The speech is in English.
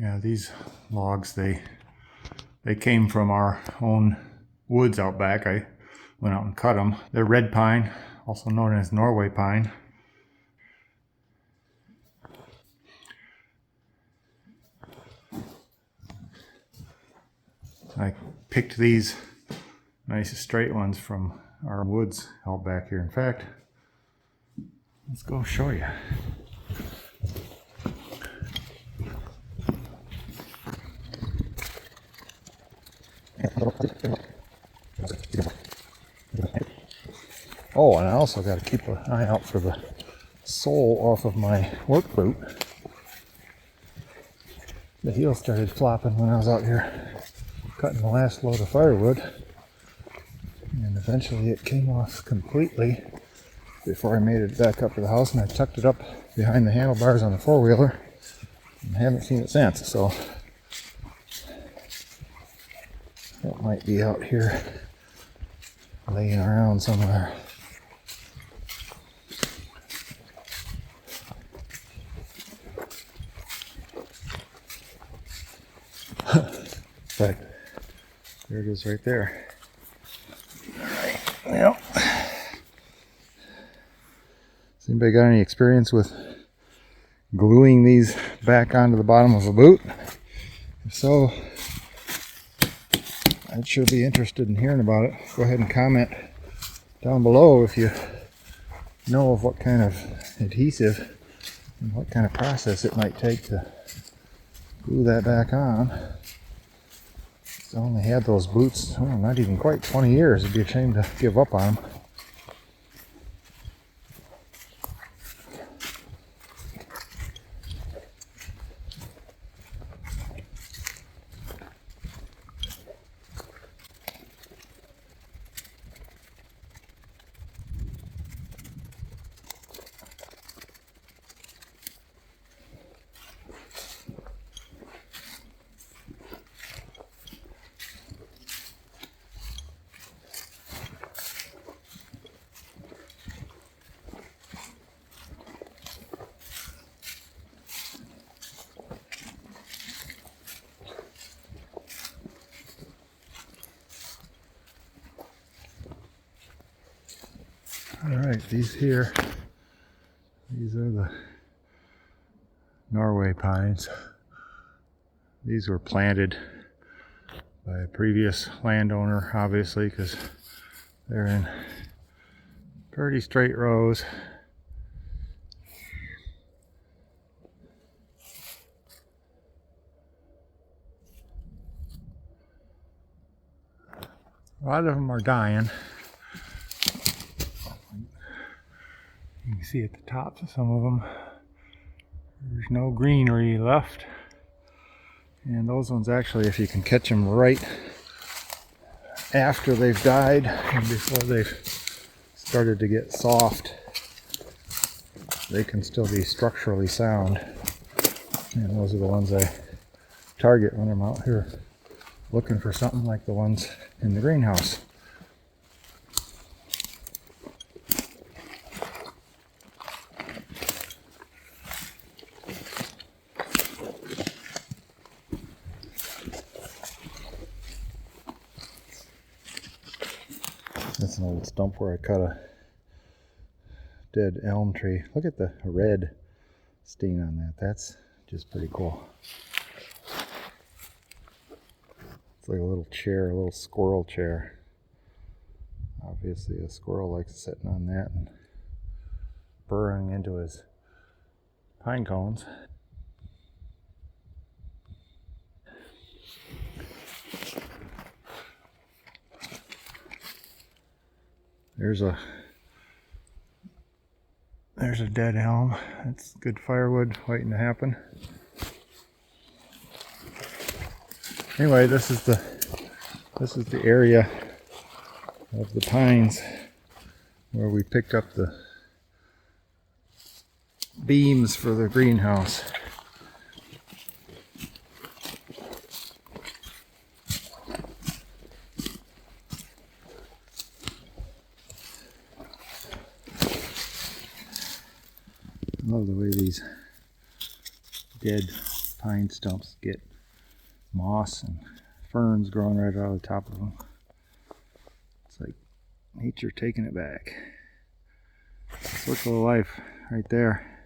Yeah, these logs, they came from our own woods out back. I went out and cut them. They're red pine, also known as Norway pine. I picked these nice straight ones from our woods out back here. In fact, let's go show you. Oh, and I also got to keep an eye out for the sole off of my work boot. The heel started flopping when I was out here cutting the last load of firewood, and eventually it came off completely before I made it back up to the house, and I tucked it up behind the handlebars on the four-wheeler and haven't seen it since. So it might be out here laying around somewhere. But there it is right there. Alright, well, has anybody got any experience with gluing these back onto the bottom of a boot? If so, I'd sure be interested in hearing about it. Go ahead and comment down below if you know of what kind of adhesive and what kind of process it might take to glue that back on. I only had those boots, not even quite 20 years. It'd be a shame to give up on them. Alright, these are the Norway pines. These were planted by a previous landowner, obviously, because they're in pretty straight rows. A lot of them are dying. You can see at the tops of some of them, there's no greenery left. And those ones actually, if you can catch them right after they've died and before they've started to get soft, they can still be structurally sound. And those are the ones I target when I'm out here looking for something like the ones in the greenhouse. That's an old stump where I cut a dead elm tree. Look at the red stain on that. That's just pretty cool. It's like a little chair, a little squirrel chair. Obviously a squirrel likes sitting on that and burrowing into his pine cones. There's a dead elm. That's good firewood waiting to happen. Anyway, this is the area of the pines where we picked up the beams for the greenhouse. I love the way these dead pine stumps get moss and ferns growing right out of the top of them. It's like nature taking it back. Circle of life right there.